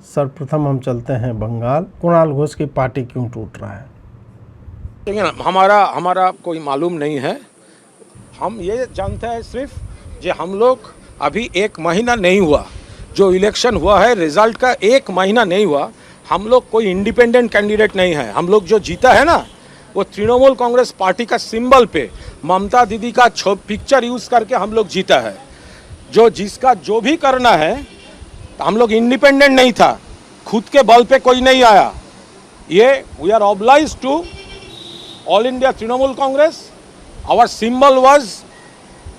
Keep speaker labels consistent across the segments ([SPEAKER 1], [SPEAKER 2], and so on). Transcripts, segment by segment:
[SPEAKER 1] सर्वप्रथम हम चलते हैं बंगाल। कुणाल घोष की पार्टी क्यों टूट रहा है?
[SPEAKER 2] देखिए ना, हमारा कोई मालूम नहीं है। हम ये जानते हैं सिर्फ जो हम लोग अभी 1 महीना नहीं हुआ, जो इलेक्शन हुआ है रिजल्ट का 1 महीना नहीं हुआ, हम लोग कोई इंडिपेंडेंट कैंडिडेट नहीं है। हम लोग जो जीता है ना, वो तृणमूल कांग्रेस पार्टी का सिंबल पे ममता दीदी का पिक्चर यूज़ करके हम लोग जीता है। जिसका जो भी करना है, हम लोग इंडिपेंडेंट नहीं था, खुद के बल पे कोई नहीं आया। ये we are obliged to All India Trinamool Congress. Our symbol was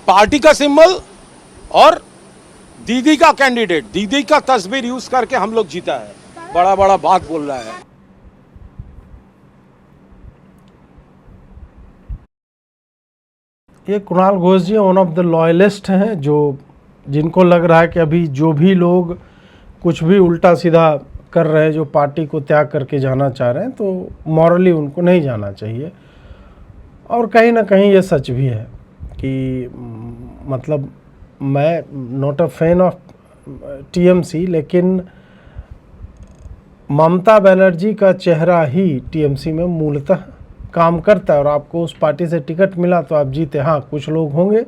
[SPEAKER 2] party का सिंबल और दीदी का कैंडिडेट, दीदी का तस्वीर यूज करके हम लोग जीता है। बड़ा बड़ा बात बोल रहा है।
[SPEAKER 1] ये कुणाल घोष जी वन ऑफ द लॉयलिस्ट हैं, जिनको लग रहा है कि अभी जो भी लोग कुछ भी उल्टा सीधा कर रहे हैं, जो पार्टी को त्याग करके जाना चाह रहे हैं, तो मॉरली उनको नहीं जाना चाहिए। और कहीं ना कहीं ये सच भी है कि मतलब मैं not a fan of TMC, लेकिन ममता बनर्जी का चेहरा ही टीएमसी में मूलतः काम करता है। और आपको उस पार्टी से टिकट मिला तो आप जीते। हाँ, कुछ लोग होंगे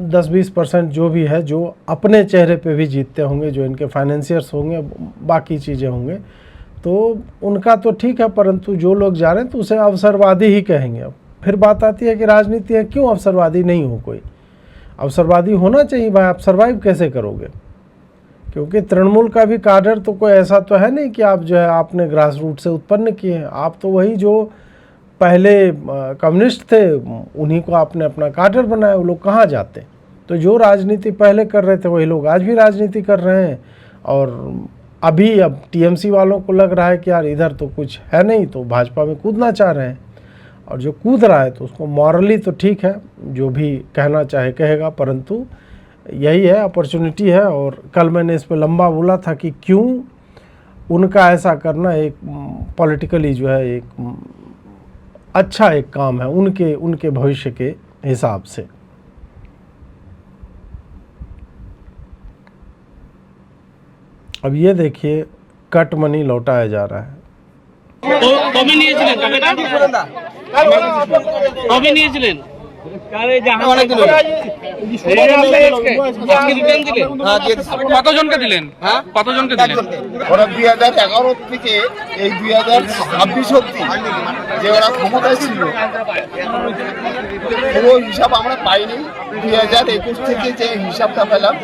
[SPEAKER 1] 10-20% जो भी है, जो अपने चेहरे पे भी जीतते होंगे, जो इनके फाइनेंसियर्स होंगे, बाकी चीज़ें होंगे, तो उनका तो ठीक है। परंतु जो लोग जा रहे हैं तो उसे अवसरवादी ही कहेंगे। अब फिर बात आती है कि राजनीति है, क्यों अवसरवादी नहीं हो? कोई अवसरवादी होना चाहिए भाई। आप सर्वाइव कैसे करोगे? क्योंकि तृणमूल का भी काडर तो कोई ऐसा तो है नहीं कि आप जो है आपने ग्रास रूट से उत्पन्न किए हैं। आप तो वही जो पहले कम्युनिस्ट थे उन्हीं को आपने अपना काडर बनाया। वो लोग कहाँ जाते? तो जो राजनीति पहले कर रहे थे वही लोग आज भी राजनीति कर रहे हैं। और अभी अब टीएमसी वालों को लग रहा है कि यार इधर तो कुछ है नहीं, तो भाजपा में कूदना चाह रहे हैं। और जो कूद रहा है तो उसको मॉरली तो ठीक है, जो भी कहना चाहे कहेगा, परंतु यही है, अपॉर्चुनिटी है। और कल मैंने इस पर लंबा बोला था कि क्यों उनका ऐसा करना एक पॉलिटिकली जो है एक अच्छा एक काम है उनके भविष्य के हिसाब से। अब ये देखिए, कट मनी लौटाया जा रहा है।
[SPEAKER 3] কবে নিয়েছিলেন টাকাটা? কবে নিয়েছিলেন? কতজনকে দিলেন? কতজনকে দিলেন?
[SPEAKER 4] ওরা 2011 থেকে এই 2026 অব্দি যে ওরা ক্ষমতায় ছিল পুরো হিসাব আমরা পাইনি। 2021 থেকে যে হিসাবটা পেলাম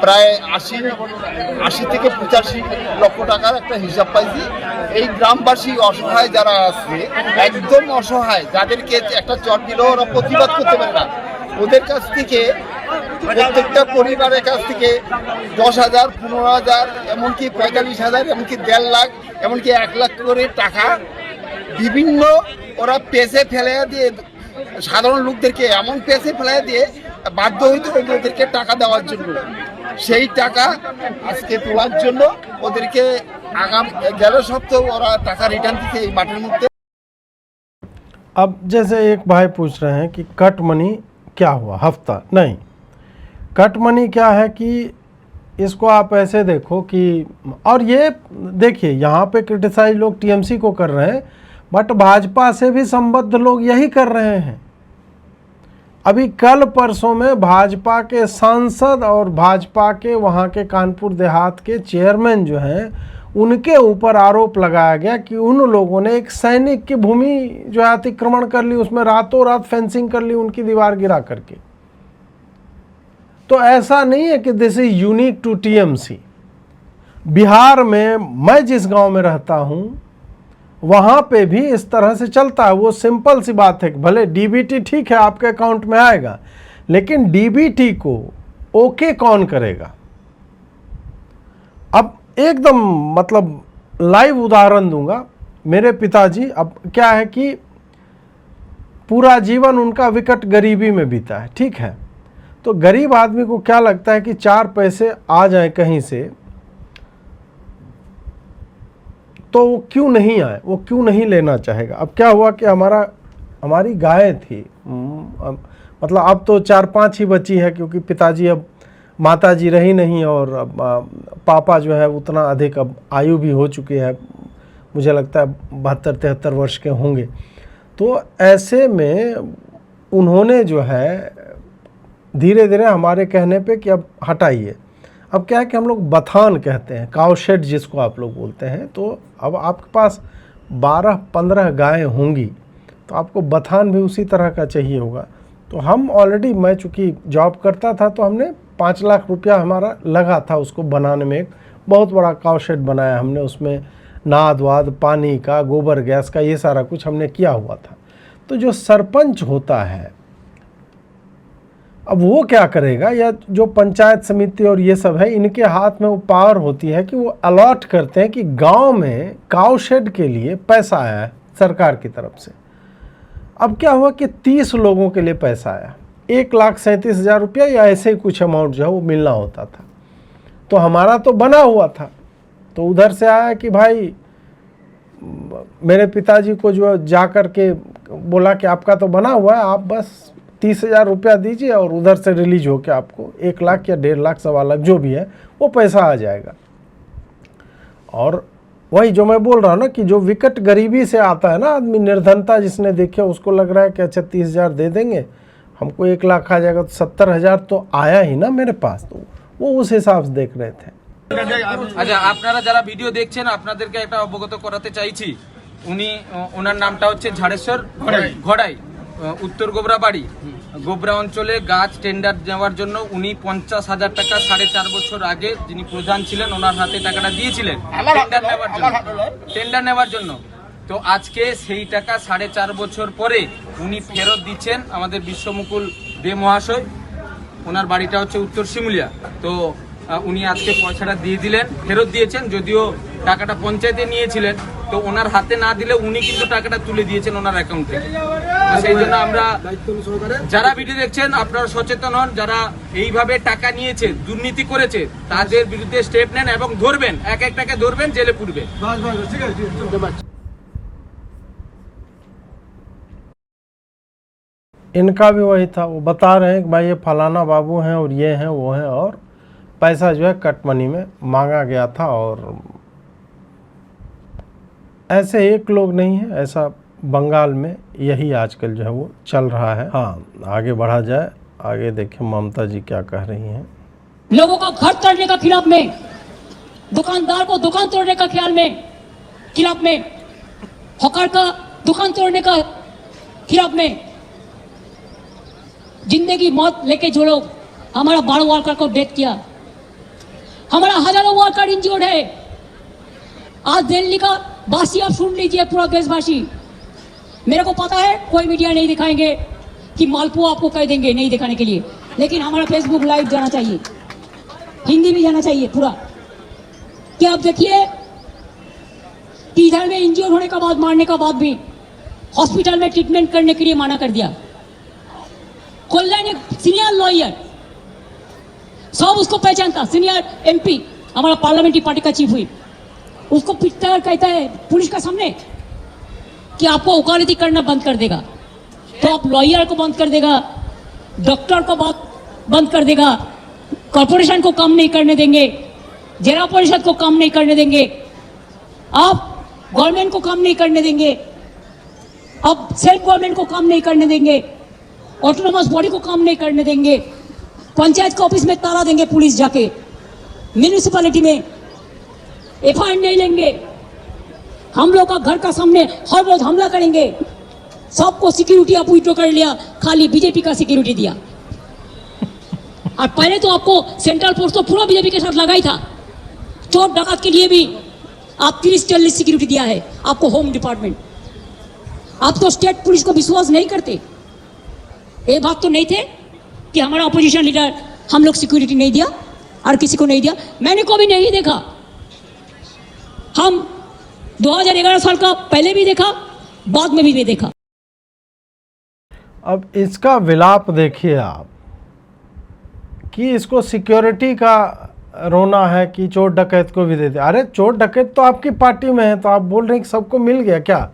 [SPEAKER 4] প্রায় 80 থেকে 85 লক্ষ টাকার একটা হিসাব পাইছি। এই গ্রামবাসী অসহায় যারা আছে, একদম অসহায়, যাদেরকে একটা চট দিলেও ওরা প্রতিবাদ করতে পারে না, ওদের কাছ থেকে প্রত্যেকটা পরিবারের কাছ থেকে 10,000, 15,000, এমনকি 45,000, এমনকি 1.5 লাখ, এমনকি 1 লাখ করে টাকা বিভিন্ন ওরা পেছে ফেলে দিয়ে সাধারণ লোকদেরকে এমন পেছে ফেলে দিয়ে বাধ্য হইতে ওদেরকে টাকা দেওয়ার জন্য। সেই টাকা আজকে তোলার জন্য ওদেরকে গেল সপ্তাহে ওরা টাকা রিটার্ন দিতে এই মাঠের মধ্যে।
[SPEAKER 1] अब जैसे एक भाई पूछ रहे हैं कि कट मनी क्या हुआ? हफ्ता नहीं, कट मनी क्या है कि इसको आप ऐसे देखो कि, और ये देखिए यहाँ पे क्रिटिसाइज लोग टीएमसी को कर रहे हैं, बट भाजपा से भी संबद्ध लोग यही कर रहे हैं। अभी कल परसों में भाजपा के सांसद और भाजपा के वहाँ के कानपुर देहात के चेयरमैन जो हैं, उनके ऊपर आरोप लगाया गया कि उन लोगों ने एक सैनिक की भूमि जो है अतिक्रमण कर ली, उसमें रातों रात फेंसिंग कर ली, उनकी दीवार गिरा करके। तो ऐसा नहीं है कि this is unique to TMC. Bihar में मैं जिस गांव में रहता हूं वहां पे भी इस तरह से चलता है। वो सिंपल सी बात है कि भले डीबीटी ठीक है आपके अकाउंट में आएगा, लेकिन डीबीटी को ओके कौन करेगा? अब एकदम मतलब लाइव उदाहरण दूंगा। मेरे पिताजी, अब क्या है कि पूरा जीवन उनका विकट गरीबी में बीता है, ठीक है। तो गरीब आदमी को क्या लगता है कि 4 पैसे आ जाए कहीं से तो वो क्यों नहीं आए, वो क्यों नहीं लेना चाहेगा। अब क्या हुआ कि हमारी गाय थी, मतलब अब तो 4-5 ही बची है, क्योंकि पिताजी अब माता जी रही नहीं और पापा जो है उतना अधिक अब आयु भी हो चुकी है, मुझे लगता है 72-73 वर्ष के होंगे। तो ऐसे में उन्होंने जो है धीरे धीरे हमारे कहने पे कि अब हटाइए। अब क्या है कि हम लोग बथान कहते हैं, काउ शेड जिसको आप लोग बोलते हैं, तो अब आपके पास 12-15 गायें होंगी तो आपको बथान भी उसी तरह का चाहिए होगा। तो हम ऑलरेडी, मैं चूँकि जॉब करता था तो हमने 5 लाख रुपया हमारा लगा था उसको बनाने में। एक बहुत बड़ा काउ शेड बनाया हमने, उसमें नाद वाद, पानी का, गोबर गैस का, ये सारा कुछ हमने किया हुआ था। तो जो सरपंच होता है अब वो क्या करेगा, या जो पंचायत समिति और ये सब है, इनके हाथ में वो पावर होती है कि वो अलॉट करते हैं कि गांव में काउ शेड के लिए पैसा आया है सरकार की तरफ से। अब क्या हुआ कि 30 लोगों के लिए पैसा आया, 1,37,000 रुपया या ऐसे ही कुछ अमाउंट जो है वो मिलना होता था। तो हमारा तो बना हुआ था, तो उधर से आया कि भाई मेरे पिताजी को जो जा कर के बोला कि आपका तो बना हुआ है, आप बस 30,000 रुपया दीजिए और उधर से रिलीज हो के आपको 1 लाख या 1.5 लाख, 1.25 लाख जो भी है वो पैसा आ जाएगा। और वही जो मैं बोल रहा हूँ ना कि जो विकट गरीबी से आता है ना आदमी, निर्धनता जिसने देखे, उसको लग रहा है कि अच्छा 30,000 दे देंगे हमको 1 लाख आ जाएगा, तो 70,000 तो आया ही ना मेरे पास। तो वो उस हिसाब से देख रहे थे।
[SPEAKER 3] আচ্ছা, আপনারা যারা ভিডিও দেখছেন আপনাদেরকে একটা অবগত করাতে চাইছি, ওনার নামটা হচ্ছে ঝাড়েশ্বর ঘড়াই, উত্তর গোবরাবাড়ি, গোবরা অঞ্চলে গাছ টেন্ডার নেওয়ার জন্য উনি 50,000 টাকা 4.5 বছর আগে যিনি প্রধান ছিলেন ওনার হাতে টাকাটা দিয়েছিলেন টেন্ডার নেওয়ার জন্য। তো আজকে সেই টাকা 4.5 বছর পরে উনি ফেরত দিচ্ছেন আমাদের বিশ্বমুকুল দে মহাশয়। ওনার বাড়িটা হচ্ছে উত্তর শিমুলিয়া। তো উনি আজকে পয়সাটা দিয়ে দিলেন, ফেরত দিয়েছেন। যদিও টাকাটা পঞ্চায়েতে নিয়েছিলেন, তো ওনার হাতে না দিলে উনি কিন্তু টাকাটা তুলে দিয়েছেন ওনার অ্যাকাউন্টে। সেই জন্য আমরা যারা ভিডিও দেখছেন আপনারা সচেতন হন, যারা এইভাবে টাকা নিয়েছে, দুর্নীতি করেছে, তাদের বিরুদ্ধে স্টেপ নেন এবং ধরবেন, এক একটাকে ধরবেন, জেলে পুরবে।
[SPEAKER 1] इनका भी वही था, वो बता रहे हैं कि भाई ये फलाना बाबू हैं और ये हैं वो हैं, और पैसा जो है कट मनी में मांगा गया था। और ऐसे एक लोग नहीं है, ऐसा बंगाल में यही आजकल जो है वो चल रहा है। हाँ, आगे बढ़ा जाए, आगे देखें ममता जी क्या कह रही हैं।
[SPEAKER 5] लोगों का घर तोड़ने का खिलाफ में, दुकानदार को दुकान तोड़ने का ख्याल में खिलाफ में, हॉकर का दुकान तोड़ने का खिलाफ में, जिंदगी मौत लेके जो लोग हमारा 12 वर्कर को डेथ किया, हमारा हजारों वर्कर इंजर्ड है। आज दिल्ली का वासी आप सुन लीजिए, पूरा देशवासी। मेरे को पता है कोई मीडिया नहीं दिखाएंगे कि मालपुआ आपको कह देंगे नहीं दिखाने के लिए, लेकिन हमारा फेसबुक लाइव जाना चाहिए, हिंदी भी जाना चाहिए पूरा। कि आप देखिए कि इधर में इंजर्ड होने का बाद, मारने का बाद भी हॉस्पिटल में ट्रीटमेंट करने के लिए मना कर दिया। कल्याण एक सीनियर लॉयर, सब उसको पहचानता, सीनियर एमपी, हमारा पार्लियामेंट्री पार्टी का चीफ हुई, उसको पिटता है और कहता है पुलिस का सामने कि आपको वकालती करना बंद कर देगा। तो आप लॉयर को बंद कर देगा, डॉक्टर को बंद कर देगा, कॉर्पोरेशन को काम नहीं करने देंगे, जिला परिषद को काम नहीं करने देंगे, आप गवर्नमेंट को काम नहीं करने देंगे, अब सेल्फ गवर्नमेंट को काम नहीं करने देंगे, ऑटोनोमस बॉडी को काम नहीं करने देंगे, पंचायत के ऑफिस में ताला देंगे पुलिस जाके, म्यूनिसिपैलिटी में एफआईआर नहीं लेंगे, हम लोग का घर का सामने हर रोज हमला करेंगे, सबको सिक्योरिटी आप विड्रॉ कर लिया, खाली बीजेपी का सिक्योरिटी दिया। और पहले तो आपको सेंट्रल फोर्स तो पूरा बीजेपी के साथ लगा ही था, चोर डाकत के लिए भी आप 30-40 सिक्योरिटी दिया है आपको होम डिपार्टमेंट। आप तो स्टेट पुलिस को विश्वास नहीं करते। ये बात तो नहीं थे कि हमारा अपोजिशन लीडर हम लोग सिक्योरिटी नहीं दिया और किसी को नहीं दिया, मैंने कभी नहीं देखा। हम 2011 साल का पहले भी देखा, बाद में भी देखा।
[SPEAKER 1] अब इसका विलाप देखिए आप कि इसको सिक्योरिटी का रोना है कि चोर डकैत को भी दे दे। अरे चोर डकैत तो आपकी पार्टी में है, तो आप बोल रहे हैं कि सबको मिल गया क्या?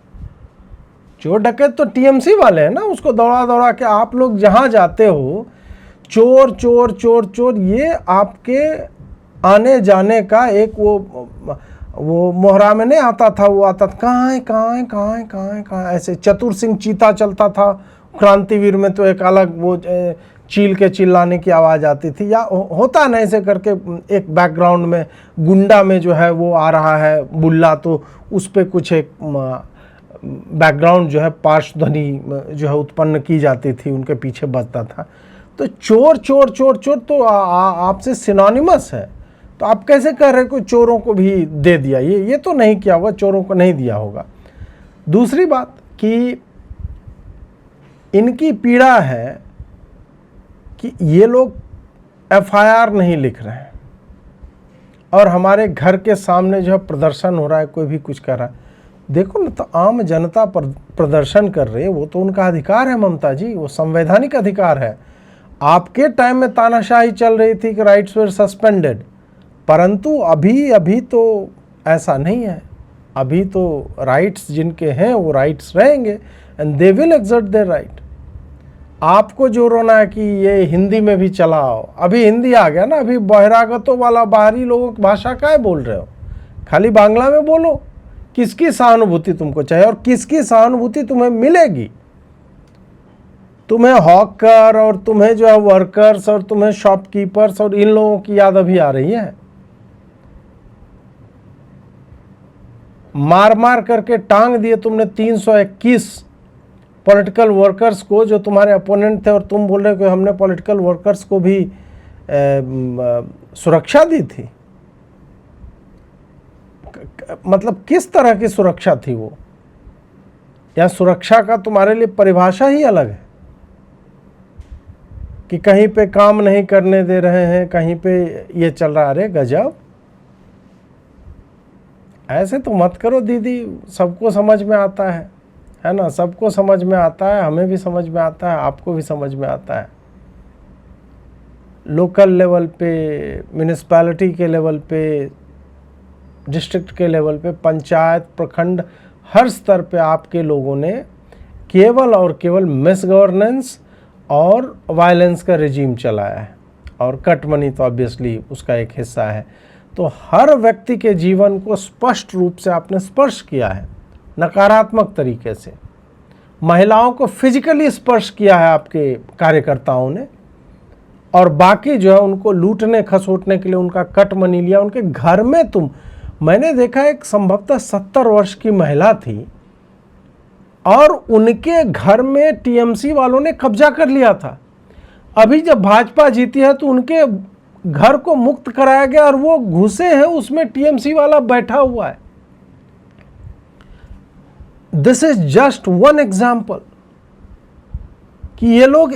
[SPEAKER 1] चोर डकैत तो टीएमसी वाले हैं ना, उसको दौड़ा दौड़ा के आप लोग जहाँ जाते हो चोर चोर चोर चोर, ये आपके आने जाने का एक वो मोहरा में नहीं आता था, वो आता था कहाँ है कहाँ है कहाँ है कहाँ है कहाँ है, ऐसे चतुर सिंह चीता चलता था। क्रांतिवीर में तो एक अलग वो चील के चिल्लाने की आवाज़ आती थी, या होता ना ऐसे करके एक बैकग्राउंड में गुंडा में जो है वो आ रहा है बुल्ला, तो उस पर कुछ एक बैकग्राउंड जो है पार्श्वध्वनि जो है उत्पन्न की जाती थी, उनके पीछे बजता था। तो चोर चोर चोर चोर तो आपसे सिनोनिमस है, तो आप कैसे कह रहे कि चोरों को भी दे दिया? ये तो नहीं किया होगा, चोरों को नहीं दिया होगा। दूसरी बात कि इनकी पीड़ा है कि ये लोग एफआईआर नहीं लिख रहे हैं, और हमारे घर के सामने जो है प्रदर्शन हो रहा है, कोई भी कुछ कर रहा है। देखो ना, तो आम जनता प्रदर्शन कर रही है, वो तो उनका अधिकार है ममता जी, वो संवैधानिक अधिकार है। आपके टाइम में तानाशाही चल रही थी कि राइट्स वेर सस्पेंडेड, परंतु अभी तो ऐसा नहीं है। अभी तो राइट्स जिनके हैं वो राइट्स रहेंगे, and they will exert their right. आपको जो रोना है कि ये हिंदी में भी चलाओ, अभी हिंदी आ गया ना, अभी बहिरागतों वाला बाहरी लोगों की भाषा काय बोल रहे हो? खाली बांग्ला में बोलो। किसकी सहानुभूति तुमको चाहिए और किसकी सहानुभूति तुम्हें मिलेगी? तुम्हें हॉकर और तुम्हें जो है वर्कर्स और तुम्हें शॉपकीपर्स और इन लोगों की याद अभी आ रही है? मार मार करके टांग दिए तुमने 321 पॉलिटिकल वर्कर्स को जो तुम्हारे अपोनेंट थे, और तुम बोल रहे हो कि हमने पॉलिटिकल वर्कर्स को भी सुरक्षा दी थी। मतलब किस तरह की सुरक्षा थी वो? या सुरक्षा का तुम्हारे लिए परिभाषा ही अलग है कि कहीं पे काम नहीं करने दे रहे हैं, कहीं पे ये चल रहा। अरे गजब, ऐसे तो मत करो दीदी। सबको समझ में आता है ना? सबको समझ में आता है, हमें भी समझ में आता है, आपको भी समझ में आता है। लोकल लेवल पे, म्यूनिसिपैलिटी के लेवल पे, डिस्ट्रिक्ट के लेवल पे, पंचायत, प्रखंड, हर स्तर पे आपके लोगों ने केवल और केवल मिस गवर्नेंस और वायलेंस का रिजीम चलाया है, और कट मनी तो ऑब्वियसली उसका एक हिस्सा है। तो हर व्यक्ति के जीवन को स्पष्ट रूप से आपने स्पर्श किया है, नकारात्मक तरीके से। महिलाओं को फिजिकली स्पर्श किया है आपके कार्यकर्ताओं ने, और बाकी जो है उनको लूटने खसोटने के लिए उनका कट मनी लिया। उनके घर में मैंने देखा एक संभवतः 70 वर्ष की महिला थी, और उनके घर में टीएमसी वालों ने कब्जा कर लिया था। अभी जब भाजपा जीती है तो उनके घर को मुक्त कराया गया, और वो घुसे हैं उसमें, टीएमसी वाला बैठा हुआ है। This is just one example कि ये लोग,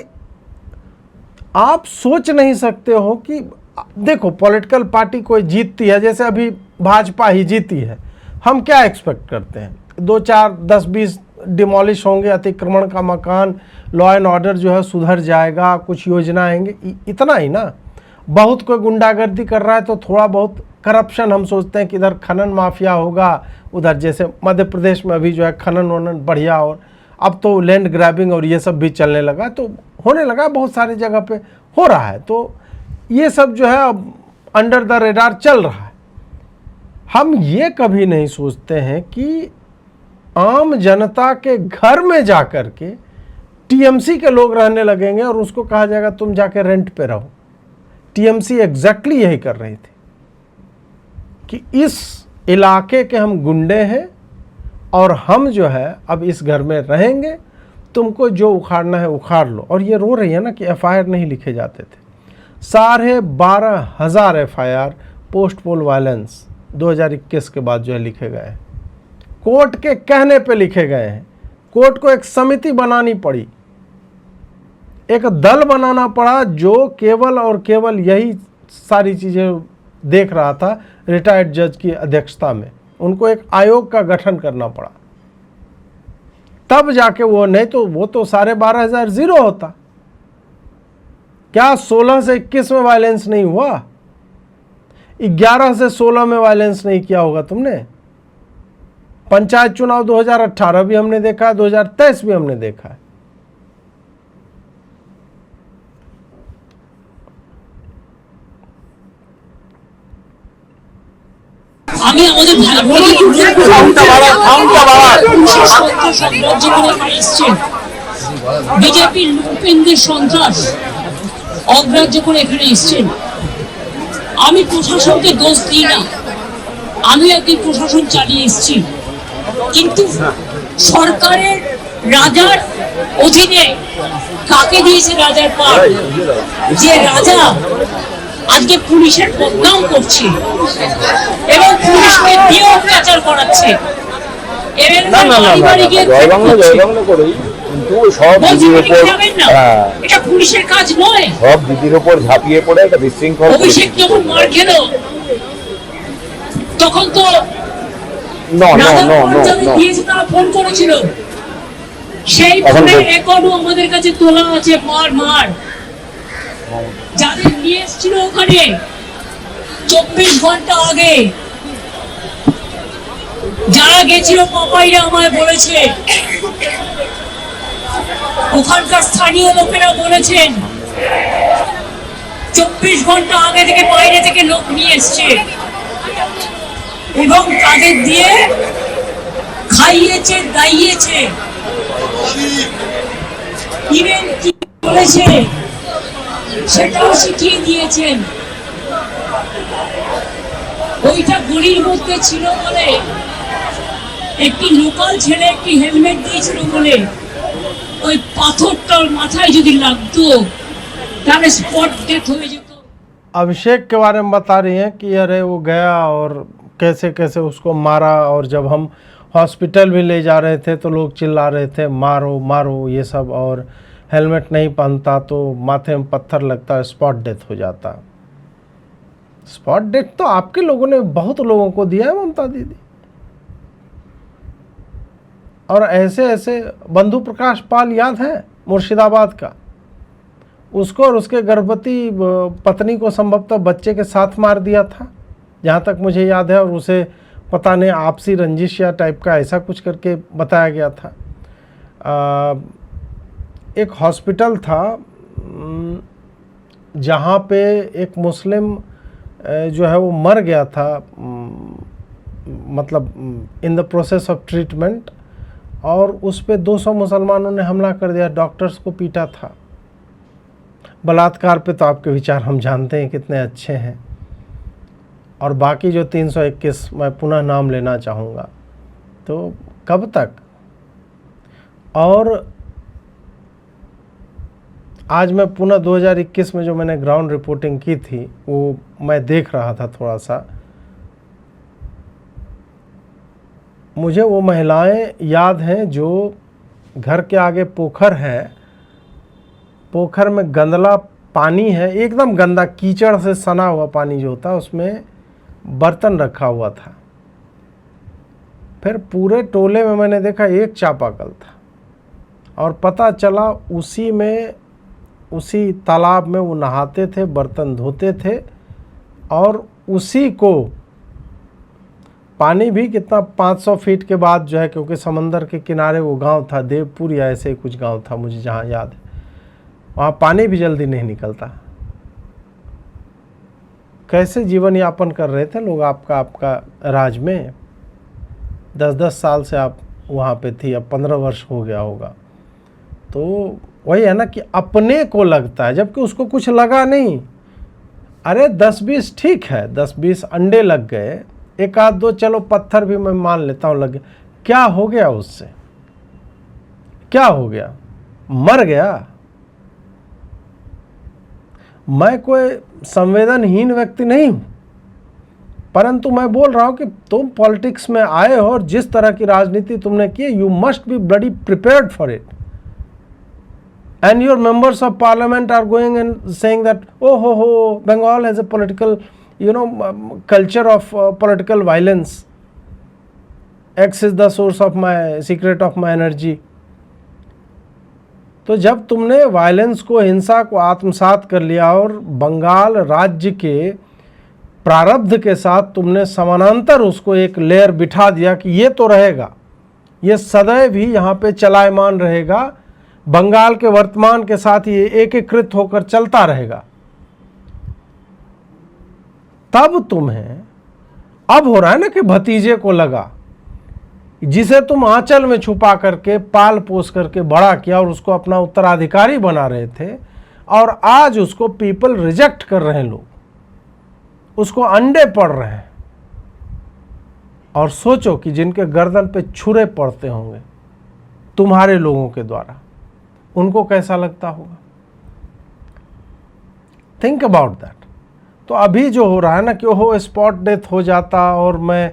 [SPEAKER 1] आप सोच नहीं सकते हो कि देखो पॉलिटिकल पार्टी कोई जीतती है, जैसे अभी भाजपा ही जीती है, हम क्या एक्सपेक्ट करते हैं? 2, 4, 10, 20 डिमोलिश होंगे, अतिक्रमण का मकान, लॉ एंड ऑर्डर जो है सुधर जाएगा, कुछ योजना आएंगे, इतना ही ना। बहुत कोई गुंडागर्दी कर रहा है तो थोड़ा बहुत करप्शन, हम सोचते हैं कि इधर खनन माफिया होगा, उधर जैसे मध्य प्रदेश में अभी जो है खनन वनन बढ़िया, और अब तो लैंड ग्रैबिंग और ये सब भी चलने लगा, तो होने लगा, बहुत सारी जगह पे हो रहा है। तो ये सब जो है अब अंडर द रेडार चल रहा है। हम ये कभी नहीं सोचते हैं कि आम जनता के घर में जाकर के टीएमसी के लोग रहने लगेंगे और उसको कहा जाएगा तुम जाके रेंट पे रहो। टीएमसी एग्जैक्टली यही कर रही थी कि इस इलाके के हम गुंडे हैं और हम जो है अब इस घर में रहेंगे, तुमको जो उखाड़ना है उखाड़ लो। और ये रो रही है ना कि एफआईआर नहीं लिखे जाते थे। 12,500 एफआईआर पोस्ट पोल वायलेंस 2021 के बाद जो है लिखे गए हैं, कोर्ट के कहने पे लिखे गए हैं। कोर्ट को एक समिति बनानी पड़ी, एक दल बनाना पड़ा जो केवल और केवल यही सारी चीज़ें देख रहा था, रिटायर्ड जज की अध्यक्षता में। उनको एक आयोग का गठन करना पड़ा, तब जाके वो, नहीं तो वो तो 12,500 जीरो होता। क्या 16 से 21 में वायलेंस नहीं हुआ? 11 से 16 में वायलेंस नहीं किया होगा तुमने? पंचायत चुनाव 2018 भी हमने देखा है, 2023 भी हमने देखा है।
[SPEAKER 5] আমি আমাদের ভাই বোনদের অনুরোধ করব, পুলিশের সন্ত্রাস অগ্রাহ্য করে এখানে এসছেন, বিজেপির লুটপাটদের সন্ত্রাস অগ্রাহ্য করে এখানে এসছেন। আমি প্রশাসনকে দোষ দিই না, আমি একদিন প্রশাসন চালিয়ে এসেছি, কিন্তু সরকারের রাজার অধীনে কাকে দিয়েছে রাজার পাট? যে রাজা আজকে পুলিশের বদনাম করছে এবং পুলিশকে দিয়ে অত্যাচার করাচ্ছে,
[SPEAKER 6] কিন্তু সব দিদির উপর,
[SPEAKER 5] এটা পুলিশের কাজ নয়।
[SPEAKER 6] সব দিদির উপর ঝাঁপিয়ে পড়ে একটা বিশৃঙ্খল
[SPEAKER 5] অভিষেক যখন মার খেলো তখন তো দিয়েছে, তারা ফোন করেছিল, সেই ফোনের রেকর্ডও আমাদের কাছে তোলা আছে। মার যাদের নিয়ে এসেছিল ওখানে 24 ঘন্টা আগে যারা গেছিল, পাপাইরা আমায় বলেছে, ওখানকার স্থানীয় লোকেরা বলেছেন 24 ঘন্টা আগে থেকে বাইরে থেকে লোক নিয়ে এসছে এবং তাদের দিয়ে খাইয়েছে, দাইয়েছে, ইভেন কি বলেছে সেটাও শিখিয়ে দিয়েছেন। ওইটা গলির মধ্যে ছিল বলে, একটি লোকাল ছেলে একটি হেলমেট দিয়েছিল বলে ওই পাথরটার মাথায় যদি লাগতো তাহলে স্পট ডেথ হয়ে যেত।
[SPEAKER 1] अभिषेक के बारे में बता रही हैं कि अरे वो गया और कैसे कैसे उसको मारा, और जब हम हॉस्पिटल भी ले जा रहे थे तो लोग चिल्ला रहे थे मारो मारो ये सब, और हेलमेट नहीं पहनता तो माथे में पत्थर लगता, स्पॉट डेथ हो जाता। स्पॉट डेथ तो आपके लोगों ने बहुत लोगों को दिया है ममता दीदी। और ऐसे ऐसे बंधु प्रकाश पाल याद है मुर्शिदाबाद का, उसको और उसके गर्भवती पत्नी को संभवतः बच्चे के साथ मार दिया था, जहाँ तक मुझे याद है, और उसे पता नहीं आपसी रंजिश या टाइप का ऐसा कुछ करके बताया गया था। एक हॉस्पिटल था जहाँ पे एक मुस्लिम जो है वो मर गया था, मतलब in the process of treatment, और उस पे 200 मुसलमानों ने हमला कर दिया, डॉक्टर्स को पीटा था। बलात्कार पे तो आपके विचार हम जानते हैं कितने अच्छे हैं, और बाकी जो 321 मैं पुनः नाम लेना चाहूँगा, तो कब तक? और आज मैं पुनः 2021 में जो मैंने ग्राउंड रिपोर्टिंग की थी वो मैं देख रहा था थोड़ा सा, मुझे वो महिलाएं याद हैं जो घर के आगे पोखर है, पोखर में गंदला पानी है, एकदम गंदा कीचड़ से सना हुआ पानी जो होता है, उसमें बर्तन रखा हुआ था। फिर पूरे टोले में मैंने देखा एक चापाकल था, और पता चला उसी तालाब में वो नहाते थे, बर्तन धोते थे, और उसी को पानी भी कितना 500 फीट के बाद जो है, क्योंकि समंदर के किनारे वो गांव था, देवपुर या ऐसे ही कुछ गांव था मुझे जहाँ याद है, वहाँ पानी भी जल्दी नहीं निकलता। कैसे जीवन यापन कर रहे थे लोग आपका राज में। 10-10 साल से आप वहाँ पे थी, अब 15 वर्ष हो गया होगा। तो वही है ना कि अपने को लगता है, जबकि उसको कुछ लगा नहीं। अरे 10-20 ठीक है, 10-20 अंडे लग गए, एक आध दो चलो पत्थर भी मैं मान लेता हूँ लग गया, क्या हो गया उससे? क्या हो गया? मर गया। मैं कोई संवेदनहीन व्यक्ति नहीं हूँ, परंतु मैं बोल रहा हूँ कि तुम पॉलिटिक्स में आए हो और जिस तरह की राजनीति तुमने की, you must be bloody prepared for it. And your members of parliament are going and saying that, oh, Bengal has a political, culture of political violence. X is the source of my secret of my energy. तो जब तुमने violence को, हिंसा को आत्मसात कर लिया और बंगाल राज्य के प्रारब्ध के साथ तुमने समानांतर उसको एक लेयर बिठा दिया कि ये तो रहेगा, ये सदैव ही यहाँ पे चलायमान रहेगा, बंगाल के वर्तमान के साथ ये एकीकृत होकर चलता रहेगा, तब तुम्हें अब हो रहा है ना कि भतीजे को लगा, जिसे तुम आंचल में छुपा करके पाल पोस करके बड़ा किया और उसको अपना उत्तराधिकारी बना रहे थे, और आज उसको पीपल रिजेक्ट कर रहे हैं, लोग उसको अंडे पड़ रहे हैं। और सोचो कि जिनके गर्दन पे छुरे पड़ते होंगे तुम्हारे लोगों के द्वारा, उनको कैसा लगता होगा। Think about that. तो अभी जो हो रहा है ना कि ओहो स्पॉट डेथ हो जाता और मैं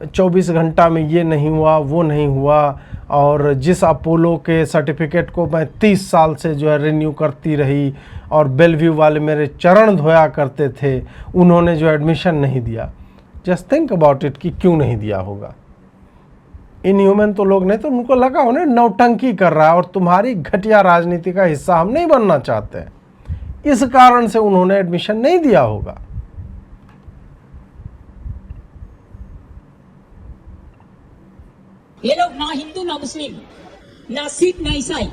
[SPEAKER 1] 24 घंटा में ये नहीं हुआ वो नहीं हुआ, और जिस अपोलो के सर्टिफिकेट को मैं 30 साल से जो है रिन्यू करती रही, और बेलव्यू वाले मेरे चरण धोया करते थे, उन्होंने जो एडमिशन नहीं दिया। जस्ट थिंक अबाउट इट कि क्यों नहीं दिया होगा। इनह्यूमन तो लोग नहीं, तो उनको लगा उन्हें नौटंकी कर रहा है और तुम्हारी घटिया राजनीति का हिस्सा हम नहीं बनना चाहते, इस कारण से उन्होंने एडमिशन नहीं दिया होगा।
[SPEAKER 5] ये लोग ना हिंदू ना मुस्लिम ना सिख ना ईसाई,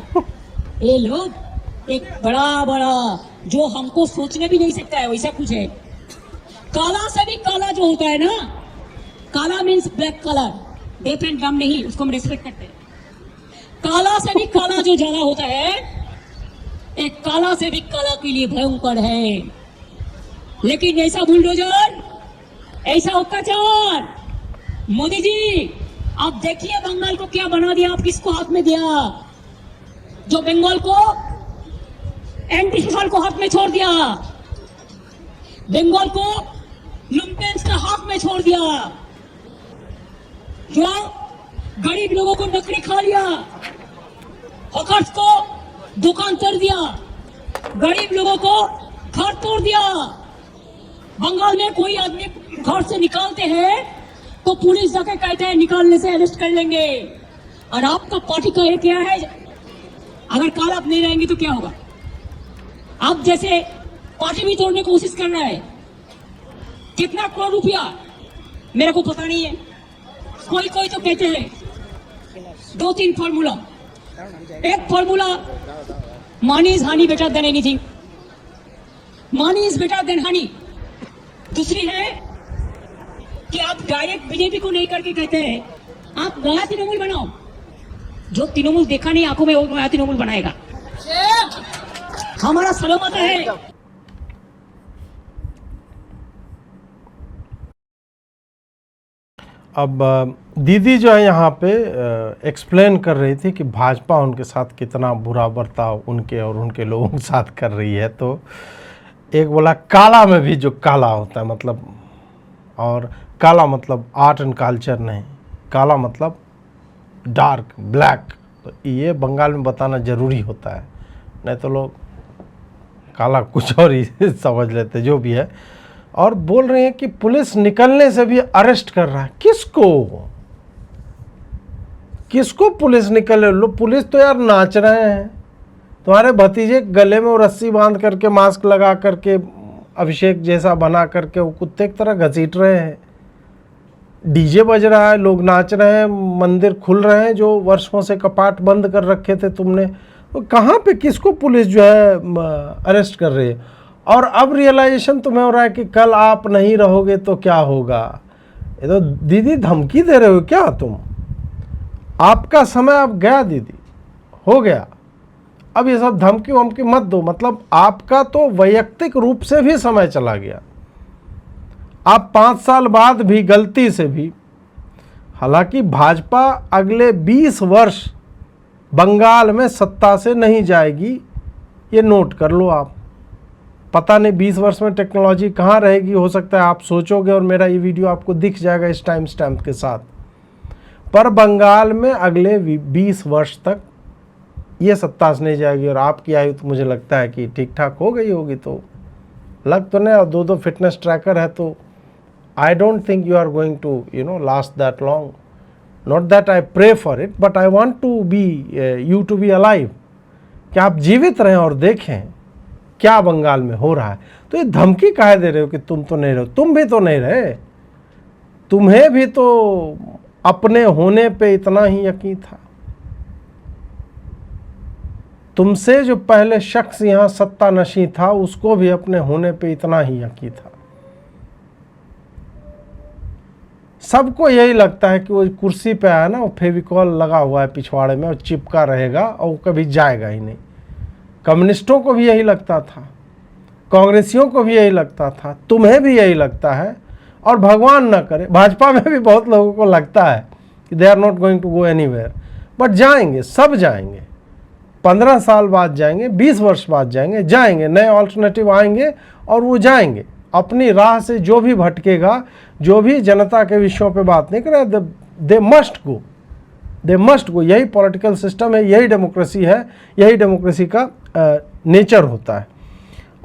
[SPEAKER 5] ये लोग एक बड़ा बड़ा जो हमको सोचने भी नहीं सकता है वैसा कुछ है। काला से भी काला जो होता है ना, काला means black colour, deaf and डम नहीं, उसको हम रिस्पेक्ट करते हैं। काला से भी काला जो ज्यादा होता है, एक काला से भी काला के लिए भयंकर है। लेकिन ऐसा बुलडोजर, ऐसा अत्याचार, मोदी जी आप देखिए बंगाल को क्या बना दिया, आप किसको हाथ में दिया, जो बंगाल को एंटी सोशल को हाथ में छोड़ दिया, बंगाल को लुम्पेंस के हाथ में छोड़ दिया, जो गरीब लोगों को नौकरी खा लिया, हॉकर्स को दुकान तोड़ दिया, गरीब लोगों को घर तोड़ दिया। बंगाल में कोई आदमी घर से निकालते हैं तो पुलिस जाके कहते हैं निकालने से अरेस्ट कर लेंगे। और आपका पार्टी का ये क्या है, अगर काल आप नहीं रहेंगे तो क्या होगा। आप जैसे पार्टी भी तोड़ने की कोशिश कर रहा है, कितना करोड़ रुपया मेरे को पता नहीं है, कोई कोई तो कहते हैं 2-3 फॉर्मूला। एक formula, money is Honey better than anything, money is better than Honey. दूसरी है कि आप डायरेक्ट बीजेपी को नहीं करके कहते हैं आप नया तृणमूल बनाओ, जो तृणमूल देखा नहीं आंखों में वो नया तृणमूल बनाएगा। हमारा सलामत है।
[SPEAKER 1] अब दीदी जो है यहाँ पे एक्सप्लेन कर रही थी कि भाजपा उनके साथ कितना बुरा बर्ताव उनके और उनके लोगों के साथ कर रही है। तो एक बोला काला में भी जो काला होता है, मतलब, और काला मतलब आर्ट एंड कल्चर नहीं, काला मतलब डार्क ब्लैक। तो ये बंगाल में बताना ज़रूरी होता है, नहीं तो लोग काला कुछ और ही समझ लेते, जो भी है। और बोल रहे हैं कि पुलिस निकलने से भी अरेस्ट कर रहा है। किसको पुलिस निकले? लो पुलिस तो यार नाच रहे हैं, तुम्हारे भतीजे गले में वो रस्सी बांध करके मास्क लगा करके अभिषेक जैसा बना करके वो कुत्ते की तरह घसीट रहे हैं। डीजे बज रहा है, लोग नाच रहे हैं, मंदिर खुल रहे हैं जो वर्षों से कपाट बंद कर रखे थे तुमने। तो कहाँ पे किसको पुलिस जो है अरेस्ट कर रही है? और अब रियलाइजेशन तुम्हें हो रहा है कि कल आप नहीं रहोगे तो क्या होगा। ये तो दीदी धमकी दे रहे हो क्या तुम? आपका समय अब गया दीदी, हो गया। अब ये सब धमकी वमकी मत दो, मतलब आपका तो वैयक्तिक रूप से भी समय चला गया। आप 5 साल बाद भी गलती से भी, हालांकि भाजपा अगले 20 वर्ष बंगाल में सत्ता से नहीं जाएगी, ये नोट कर लो आप। पता नहीं 20 वर्ष में टेक्नोलॉजी कहाँ रहेगी, हो सकता है आप सोचोगे और मेरा ये वीडियो आपको दिख जाएगा इस टाइम स्टैम्प के साथ। पर बंगाल में अगले 20 वर्ष तक ये सत्ता से नहीं जाएगी। और आपकी आयु तो मुझे लगता है कि ठीक ठाक हो गई होगी, तो लग तो नहीं, और 2-2 फिटनेस ट्रैकर है, तो I don't think you are going to last that long. Not that I pray for it, but I want to be you to be alive, कि आप जीवित रहें और देखें क्या बंगाल में हो रहा है। तो ये धमकी काहे दे रहे हो कि तुम तो नहीं रहो? तुम भी तो नहीं रहे, तुम्हें भी तो अपने होने पे इतना ही यकीन था। तुमसे जो पहले शख्स यहाँ सत्ता नशी था उसको भी अपने होने पे इतना ही यकीन था। सबको यही लगता है कि वो कुर्सी पे आया ना, वो फेविकॉल लगा हुआ है पिछवाड़े में और चिपका रहेगा और वो कभी जाएगा ही नहीं। कम्युनिस्टों को भी यही लगता था, कांग्रेसियों को भी यही लगता था, तुम्हें भी यही लगता है, और भगवान ना करे भाजपा में भी बहुत लोगों को लगता है कि they are not going to go anywhere. But जाएंगे, सब जाएंगे, 15 साल बाद जाएंगे, 20 वर्ष बाद जाएंगे, नए ऑल्टरनेटिव आएंगे और वो जाएंगे अपनी राह से। जो भी भटकेगा, जो भी जनता के विषयों पे बात नहीं करे, दे मस्ट गो। यही पॉलिटिकल सिस्टम है, यही डेमोक्रेसी है, यही डेमोक्रेसी का नेचर होता है।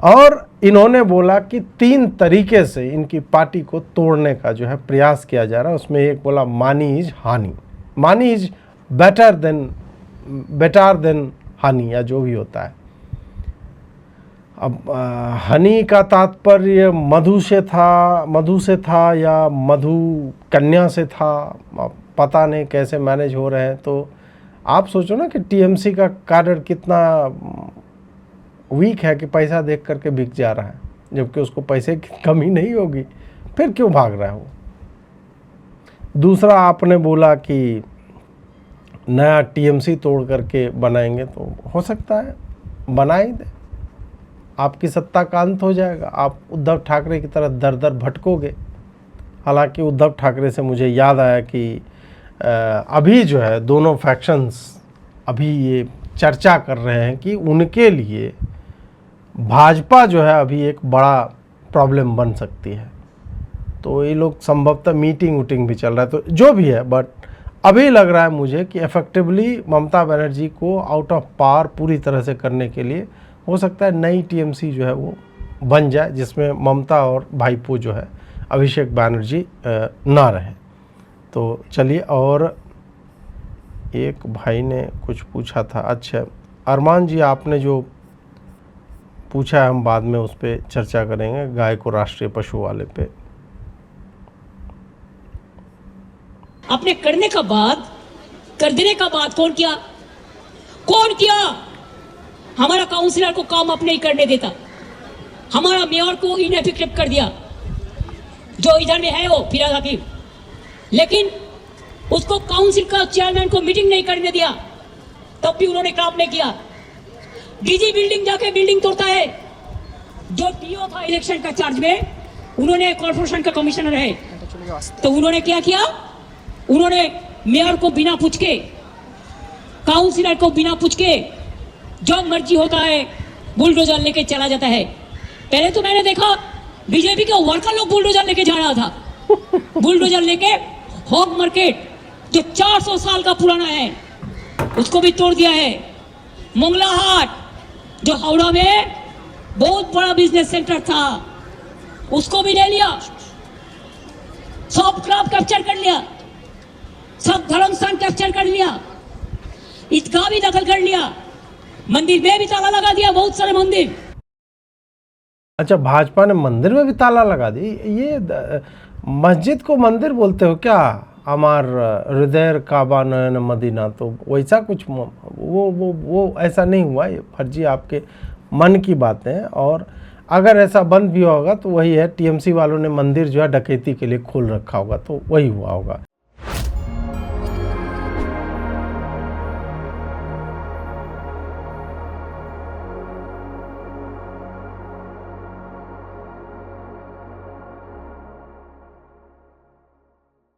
[SPEAKER 1] और इन्होंने बोला कि 3 तरीके से इनकी पार्टी को तोड़ने का जो है प्रयास किया जा रहा है। उसमें एक बोला मानी इज हानि, मानी इज बेटर देन हानि, या जो भी होता है। अब हनी का तात्पर्य मधु से था या मधु कन्या से था, पता नहीं कैसे मैनेज हो रहे हैं। तो आप सोचो ना कि टीएमसी का कार्डर कितना वीक है कि पैसा देख करके बिक जा रहा है, जबकि उसको पैसे की कमी नहीं होगी, फिर क्यों भाग रहा है वो। दूसरा आपने बोला कि नया टीएमसी तोड़ करके बनाएंगे, तो हो सकता है बना ही दे, आपकी सत्ता का अंत हो जाएगा, आप उद्धव ठाकरे की तरह दर दर भटकोगे। हालांकि उद्धव ठाकरे से मुझे याद आया कि अभी जो है दोनों फैक्शंस अभी ये चर्चा कर रहे हैं कि उनके लिए भाजपा जो है अभी एक बड़ा प्रॉब्लम बन सकती है। तो ये लोग संभवतः मीटिंग भी चल रहा है, तो जो भी है, बट अभी लग रहा है मुझे कि इफेक्टिवली ममता बनर्जी को आउट ऑफ पावर पूरी तरह से करने के लिए हो सकता है नई टीएमसी जो है वो बन जाए, जिसमें ममता और भाईपो जो है अभिषेक बनर्जी ना रहे। तो चलिए, और एक भाई ने कुछ पूछा था। अच्छा अरमान जी, आपने जो पूछा है हम बाद में उस पर चर्चा करेंगे, गाय को राष्ट्रीय पशु वाले पे।
[SPEAKER 5] अपने कर देने का बाद कौन किया? हमारा काउंसिलर को काम अपने ही करने देता, हमारा मेयर को इनएफिक्टिव कर दिया, जो इधर में है वो फिराद हकीम, लेकिन उसको काउंसिल का चेयरमैन को मीटिंग नहीं करने दिया, तब भी उन्होंने काम नहीं किया। डीजी बिल्डिंग जाके बिल्डिंग तोड़ता है। जो टीओ था इलेक्शन का चार्ज में, उन्होंने कॉर्पोरेशन का कमिश्नर है, तो उन्होंने क्या किया? उन्होंने मेयर को बिना पूछ के, काउंसिलर को बिना पूछ के, जो मर्जी होता है बुलडोजर लेके चला जाता है। पहले तो मैंने देखा बीजेपी के वर्कर लोग बुलडोजर लेके जा रहा था, बुलडोजर लेके हॉग मार्केट जो 400 साल का पुराना है उसको भी तोड़ दिया है। मोंगला हाट जो हावड़ा में बहुत बड़ा बिजनेस सेंटर था उसको भी ले लिया, सब क्राप कैप्चर कर लिया, सब धर्म स्थान कैप्चर कर लिया, ईदगाह भी दखल कर लिया, मंदिर में भी ताला लगा दिया, बहुत सारे मंदिर।
[SPEAKER 1] अच्छा, भाजपा ने मंदिर में भी ताला लगा दी? ये मस्जिद को मंदिर बोलते हो क्या? अमार हृदय काबा नयन मदीना, तो वैसा कुछ वो ऐसा नहीं हुआ। ये फर्जी आपके मन की बातें हैं, और अगर ऐसा बंद भी होगा तो वही है, टीएमसी वालों ने मंदिर जो है डकैती के लिए खोल रखा होगा, तो वही हुआ होगा।